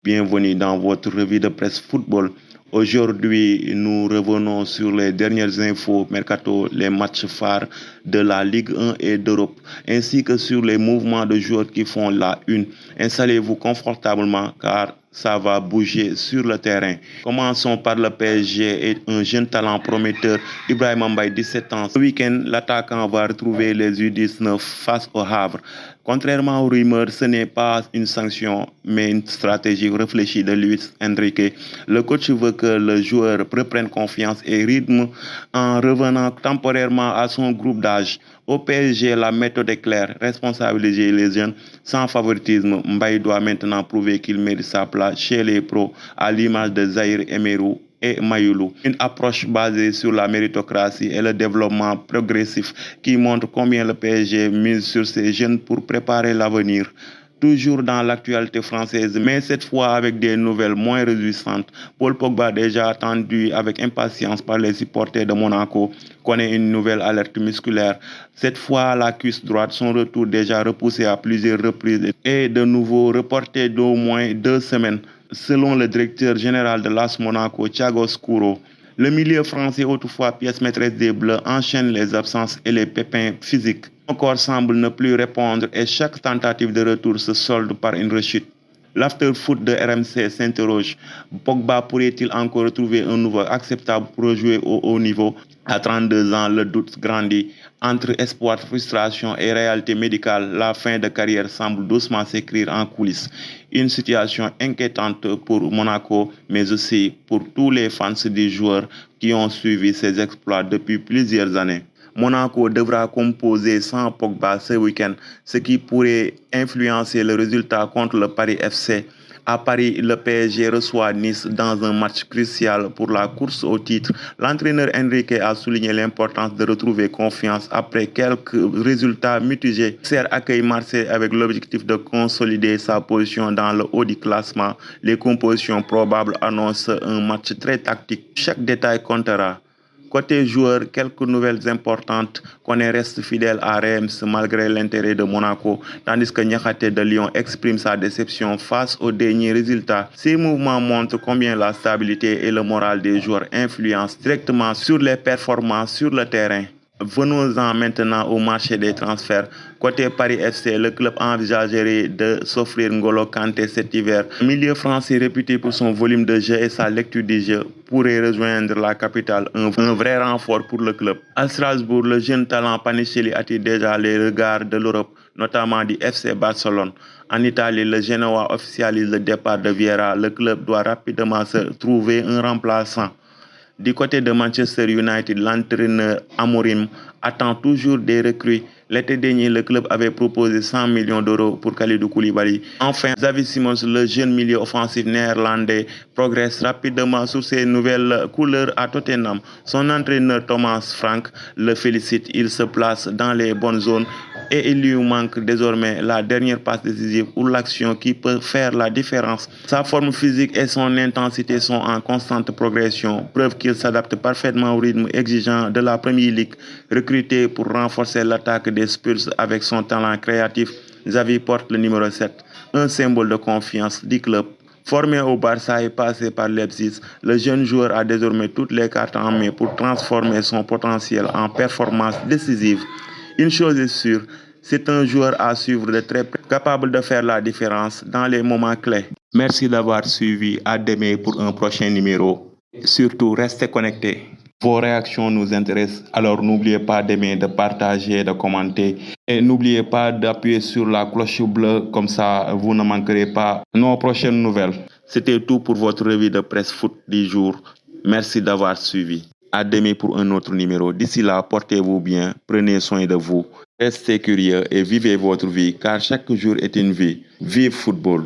Bienvenue dans votre revue de presse football. Aujourd'hui, nous revenons sur les dernières infos mercato, les matchs phares de la Ligue 1 et d'Europe, ainsi que sur les mouvements de joueurs qui font la une. Installez-vous confortablement car ça va bouger sur le terrain. Commençons par le PSG et un jeune talent prometteur, Ibrahima Mbaye, 17 ans. Ce week-end, l'attaquant va retrouver les U19 face au Havre. Contrairement aux rumeurs, ce n'est pas une sanction, mais une stratégie réfléchie de Luis Enrique. Le coach veut que le joueur reprenne confiance et rythme en revenant temporairement à son groupe d'âge. Au PSG, la méthode est claire, responsabiliser les jeunes sans favoritisme. Mbaye doit maintenant prouver qu'il mérite sa place chez les pros, à l'image de Zahir Emery et Mayoulou. Une approche basée sur la méritocratie et le développement progressif qui montre combien le PSG mise sur ces jeunes pour préparer l'avenir. Toujours dans l'actualité française, mais cette fois avec des nouvelles moins réjouissantes. Paul Pogba, déjà attendu avec impatience par les supporters de Monaco, connaît une nouvelle alerte musculaire. Cette fois, la cuisse droite, son retour déjà repoussé à plusieurs reprises et de nouveau reporté d'au moins 2 semaines, selon le directeur général de l'AS Monaco, Thiago Scuro. Le milieu français, autrefois pièce maîtresse des Bleus, enchaîne les absences et les pépins physiques. Son corps semble ne plus répondre et chaque tentative de retour se solde par une rechute. L'after-foot de RMC s'interroge. Pogba pourrait-il encore retrouver un nouveau acceptable pour jouer au haut niveau? À 32 ans, le doute grandit. Entre espoir, frustration et réalité médicale, la fin de carrière semble doucement s'écrire en coulisses. Une situation inquiétante pour Monaco, mais aussi pour tous les fans du joueur qui ont suivi ses exploits depuis plusieurs années. Monaco devra composer sans Pogba ce week-end, ce qui pourrait influencer le résultat contre le Paris FC. À Paris, le PSG reçoit Nice dans un match crucial pour la course au titre. L'entraîneur Enrique a souligné l'importance de retrouver confiance après quelques résultats mitigés. Serre accueille Marseille avec l'objectif de consolider sa position dans le haut du classement. Les compositions probables annoncent un match très tactique. Chaque détail comptera. Côté joueur, quelques nouvelles importantes. Koné reste fidèle à Reims malgré l'intérêt de Monaco, tandis que Niakhaté de Lyon exprime sa déception face aux derniers résultats. Ces mouvements montrent combien la stabilité et le moral des joueurs influencent directement sur les performances sur le terrain. Venons-en maintenant au marché des transferts. Côté Paris FC, le club envisagerait de s'offrir N'Golo Kanté cet hiver. Le milieu français réputé pour son volume de jeu et sa lecture du jeu pourrait rejoindre la capitale, un vrai renfort pour le club. À Strasbourg, le jeune talent Panichelli attire déjà les regards de l'Europe, notamment du FC Barcelone. En Italie, le Genoa officialise le départ de Vieira. Le club doit rapidement se trouver un remplaçant. Du côté de Manchester United, l'entraîneur Amorim attend toujours des recrues. L'été dernier, le club avait proposé 100 millions d'euros pour Kalidou Koulibaly. Enfin, Xavi Simons, le jeune milieu offensif néerlandais, progresse rapidement sur ses nouvelles couleurs à Tottenham. Son entraîneur Thomas Frank le félicite. Il se place dans les bonnes zones et il lui manque désormais la dernière passe décisive ou l'action qui peut faire la différence. Sa forme physique et son intensité sont en constante progression, preuve qu'il s'adapte parfaitement au rythme exigeant de la Premier League. Recruté pour renforcer l'attaque des Spurs avec son talent créatif, Xavi porte le numéro 7, un symbole de confiance du club. Formé au Barça et passé par Leipzig, le jeune joueur a désormais toutes les cartes en main pour transformer son potentiel en performance décisive. Une chose est sûre, c'est un joueur à suivre de très près, capable de faire la différence dans les moments clés. Merci d'avoir suivi. À demain pour un prochain numéro. Surtout, restez connectés. Vos réactions nous intéressent, alors n'oubliez pas d'aimer, de partager, de commenter. Et n'oubliez pas d'appuyer sur la cloche bleue, comme ça vous ne manquerez pas nos prochaines nouvelles. C'était tout pour votre revue de presse foot du jour. Merci d'avoir suivi. À demain pour un autre numéro. D'ici là, portez-vous bien, prenez soin de vous, restez curieux et vivez votre vie, car chaque jour est une vie. Vive football!